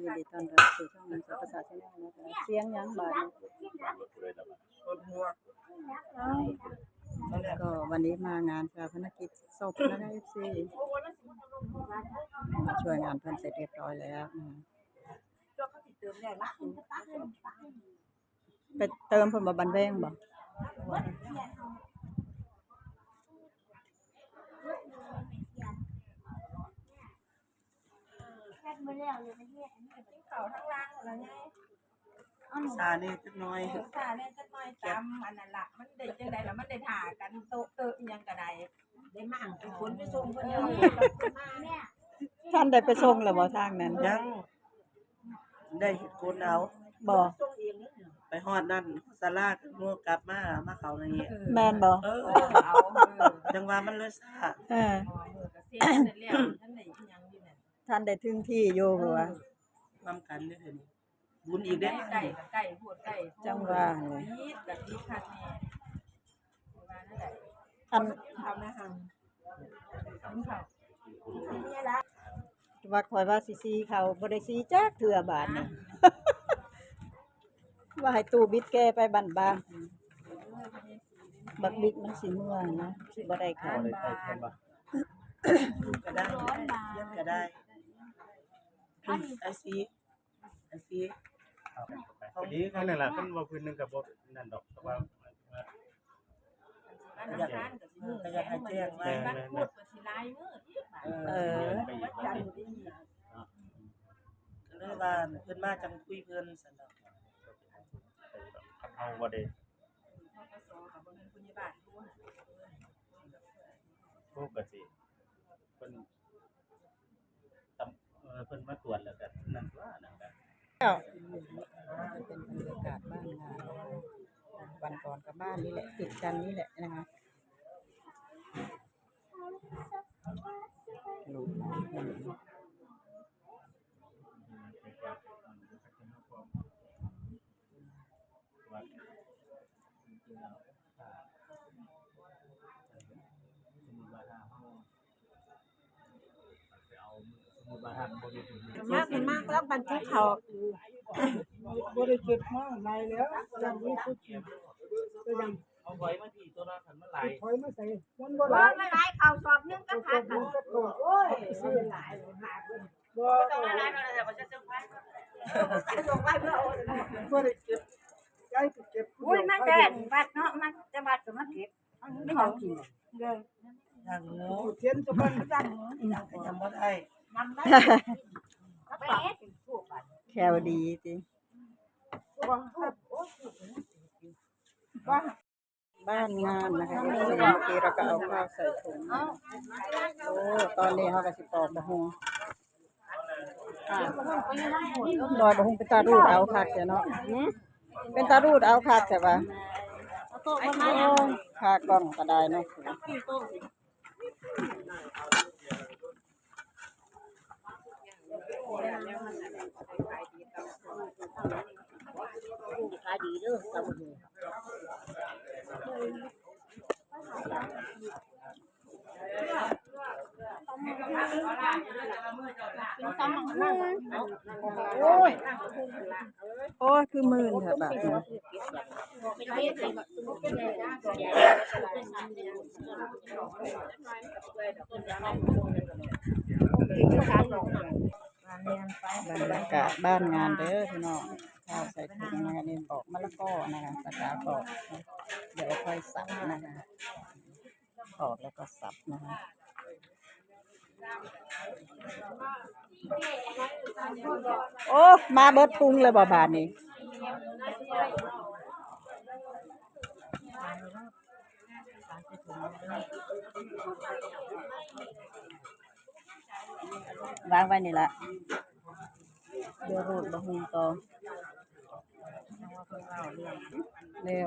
ยินดีต้อนรับสู่ช่องสภาษาชาแนลนะคะเสียงยังบาดก็วันนี้มางานชาพนกิจศพนะคะFCมาช่วยงานเพิ่นเสร็จเรียบร้อยแล้วไปเติมเพิ่นบ่บันแวงบ่ซาเนี่ยจักน้อยซาเนี่ยจักน้อยจำอันนั้นล่ะมันได้จังได๋ล่ะมันได้ถ่ากันโตอีหยังก็ได้ได้มั่งเป็นคนไปส่งเพิ่นเด้อเนี่ย ท่านได้ไปส่งแล้วบ่ทางนั้นยังได้เฮ็ดคนเอาบ่ไปฮอดนั่นศาลาก็งัวกลับมาเข้าในนี้แม่นบ่เอาจังว่ามันเลยซ่าก็เสียได้แล้วท่านได้อีหยังอยู่นั่นท่านได้ถึงที่อยู่บ่ว่าพร้อมกันเด้อเดี๋ยวนี้บุญอีกเด้ใกล้พูดใกล้จังว่าเลยนิดกับนิดคักแน่ว่านั่นแหละ อันทำนะหั่นทำเขานี่ล่ะว่าข่อยว่าสิซีเขาบ่ได้ซีจักเทื่อบาดนี่ ว่าให้ตู้บิดแกไปบ้านบักบิดมันสิเมื่อยนะสิบ่ได้เข้าก็ได้ยังก็ได้ไอซีอันนี้ข้างนั่นแหละเพิ่นว่าเพิ่นนึงก็บ่นั่นดอกแต่ว่าอยากให้แจ้งว่าพูดก็สิลายมือวัดจันทร์นี่เลยว่าเพิ่นมาจังคุยเพิ่นซั่นดอกเอาบ่ได้พวกก็สิเพิ่นเพิ่นมาตรวจแล้วก็นั่นว่านั่นก็เป็นบรรยากาศบ้านงานวันก่อนกับบ้านนี่แหละติดกันนี่แหละนะคะลูกมากเป็นมากแล้วบันทึกเขาบ่ได้เก็บมาหลายแล้วยังมีผู้กินก็ยังเอาไว้มาที่ตัวละคันเมื่อไหร่ถอยมาใส่มันบ่ห บ่ ลาย หลายเขาสอบนึงก็ผ่านกันโอ้ยซื้อหลายหาเพิ่นบ่ต้องหลายๆก็จะส่งไปส่งไปเพื่อเอาบ่ได้เก็บย้ายไปเก็บอุ้ยมันแก่บัดเนาะมันจะบัดก็มาเก็บไม่ของกินเด้ออย่างงู เทียนจะมันจังก็ยังบ่ได้นำได้ไปถูกบัดแควดีติบ้านงานนะคะเมื่อกี้เราก็เอาข้าวใส่ถุงโอ้ตอนนี้เขาก็สิปอกบะฮุงลอยบะฮุงเป็นตารูดเอาคักแต่เนาะเป็นตารูดเอาคักแต่ว่าคากล้องก็ได้เนาะขายดีเด้อตำบักหุ่งโอ้ยโอ้ยคือมื่นค่ะแบบนี้บรรยากาศบ้านงานเด้อพี่น้องข้าวใส่ถุงนะคะนี่บอกมะละกอนะคะภาษาบอกเดี๋ยวค่อยสับนะคะปอกแล้วก็สับนะคะโอ้มาเบิดพุงเลยบ่บาทนี้วางไว้นี่ละเดี๋ยวรูดบะฮุงต่อเร็ว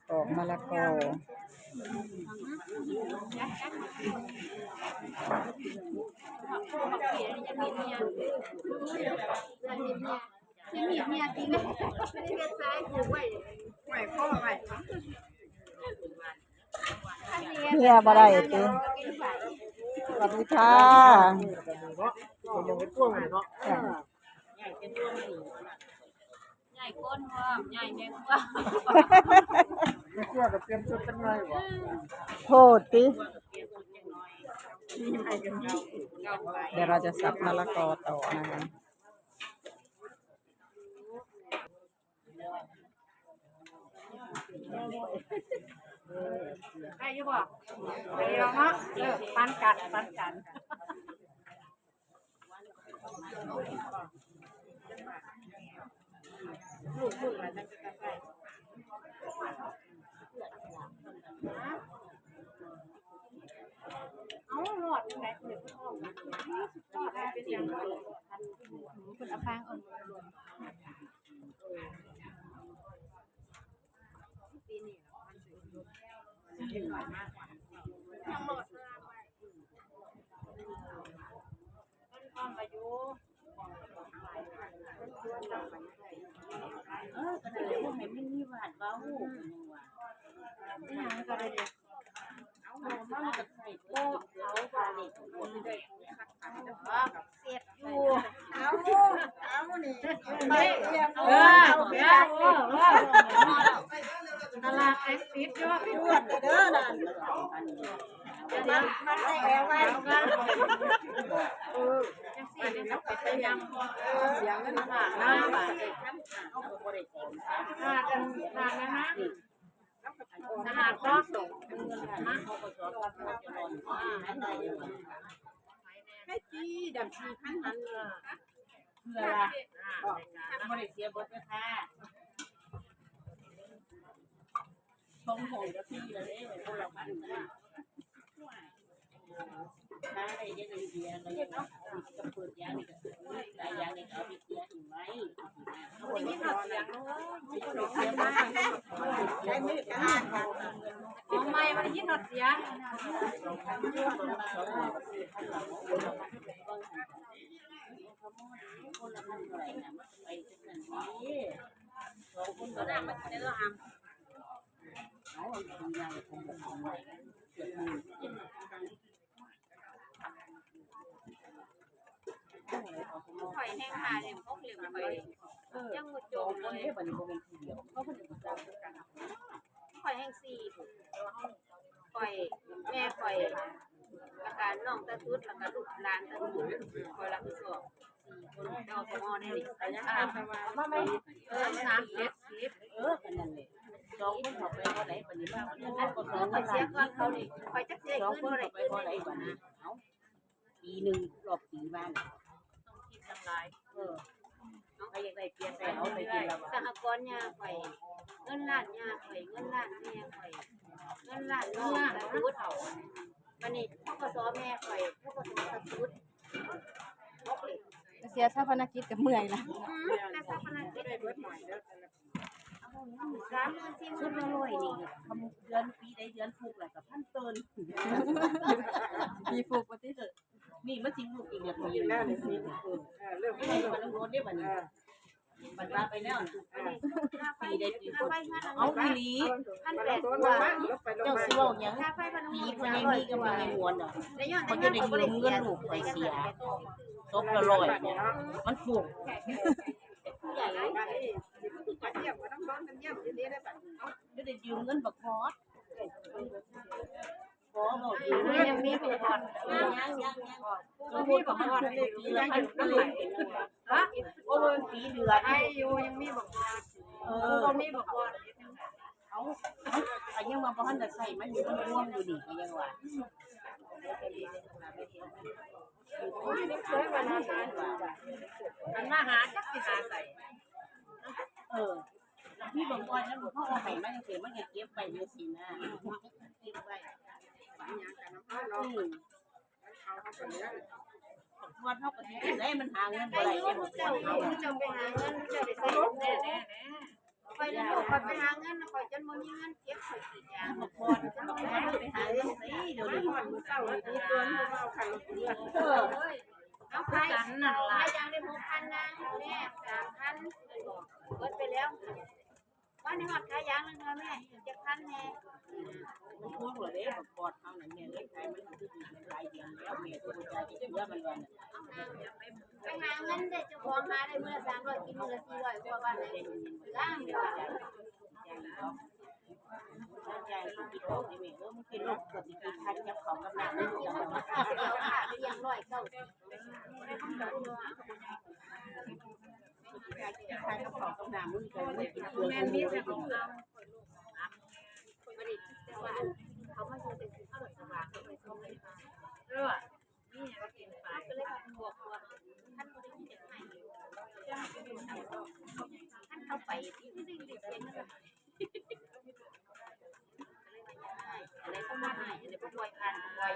ปอกมะละกอเฮียบ่ได้ติสวัสดีค่ะ ใหญ่ก้นว่าใหญ่แม่ว่า ไม่กลัวกับเตรียมชุดจังไงวะ โทษติเดี๋ยวเราจะสับมะละกอต่อนะคะ ใครอยู่บ่ไปลองเนาะปันกัน เอาหลอดยังไงเดี๋ยวพ่อเป็นยังไงคุณอาฟางตลาดแอคทีฟเยอะพี่อ้วนเด้อน่ะมันได้แอร์ไว้จังซี่นี่ต้องไปพยายามเสียเงินค่ะนะบาทตลาดก็ส่งให้จี้ดำชีพันนั้นเพื่อละบ่ได้เสียบทค่ะทงหงกับพี่เลยไว้คนละพันนะถ้าได้ยังเดียอะไรเนาะจะเปิดยางนี่ก็หลายอย่างนี่เอาไปเสียอีกไหมวันนี้เขาเสียงเนาะเสียมากได้ไม่ได้ของใหม่วันนี้เขาเสียคนละพันอะไรนะมันไปถึงนั้นนี่สองคนก็ได้มาได้แล้วอ่ะเขาทำงานคงจะทำไว้เกิดมือข่อยแห้งหาเนี่ยพวกเหลี่ยมไปยังหมดโจมเลยข่อยแห้งสี่ข่อยแม่ข่อยแล้วก็น้องตะทุดแล้วก็ลูกหลานตะทุดข่อยรับผิดชอบ4 คนเอาสมอได้แต่ยังมาไม่30กันนั่นเลย2 คนเขาไปบ่ได้บัดนี้มาอันก็ข่อยเสียก่อนเขานี่ข่อยจักสิได้เงินบ่ได้ไปบ่ได้บัดนะเอ้าปีนึงรอบปีบ้านต้องคิดทำลายใครอยากได้เปลี่ยนไปเอาไปกินแล้วสหกรณ์ยาข่อยเงินล้านยาข่อยเงินล้านแม่ข่อยเงินล้านน้องตะทุดวันนี้พกสแม่ข่อยพกสตะทุดเสียชาพนักกิจกับเมื่อยละ แต่ชาพนักกิจได้เบิดหน่อยแล้ว30,000 ชุดละ100นี่ทำเดือนปีใดเดือนถูกแหละกับพันเติน มีฟูกปฏิเสธ นี่มันสิลูกอีกแล้วอีกแล้วนี่สิเริ่มให้มันโดนได้บัดนี้มันว่าไปแล้วปีใดปีคนเอาอีหลี1,800กว่าเจ้าสิเว้าหยังปีเพิ่นยังมีกับบ่มีหวนดอกมันจะได้ยืมเงินลูกไปเสียตบละ100เนี่ยมันฟูกใหญ่เลยก็ได้ยืมเงินบักฮอดยังมีบักฮอดยังมีบักฮอดปีละ1,000ฮะโอ้ยปีเดือนไอ้อยู่ยังมีบักฮอดบ่มีบักฮอดเอาก็ยังว่าบ่ทันได้ใช้มันอยู่มันร่วมอยู่นี่ก็ยังว่ามันมาหาจักสิหาใส่พี่บางคนนั้นพ่อเอาไปมันเสียมันเก็บไปเยอะสินะเก็บไว้วันเท่ากับที่ได้มันหาเงินบ่ได้เจ้าไปหาเงินเจ้าได้ใช้แน่คอยลูกคอยไปหาเงินคอยจนบ่มีเงินเก็บคอยกินยาบ่พอจะบ่ได้ไปหาเงินสิเดี๋ยวนี้มื้อเช้านี่เตือนเอาคันเอาไปกันนั่นล่ะยางได้ 6,000 นะแม่ 3,000 เบิดไปแล้วไป ว่าในหอดขายยางเลยแม่จะพันแน่มันทั่วหัวเลยปอดเขาเนี่ยแม่เลี้ยงไก่มันคือหลายเดือนแล้วแม่ตัวใจจะเชื่อมันวันไปหาเงินได้เจ้าของมาได้เมื่อ300กินมื้อละ400กว่าบาทเลยล่างเดียวใจกินโลกนี่แม่มึงกินโลกก็สิกินคันกับของกับน้ำมันจะมาเดี๋ยวค่ะเลี้ยง100เก้าได้คำตอบใครก็ขอต้องน้ำมึงเคยไม่กินเกลือแม่จะของเราไม่ได้แต่ว่าเขามาซื้อเป็นข้าวสว่างเขาไปส่งเลยค่ะนี่ก็กินไปก็เลยบวกว่าท่านก็ได้กินจากไหนท่านเข้าไปที่ดึงเซ็นอะไรก็มาให้อะไรก็ปล่อยผ่านปล่อย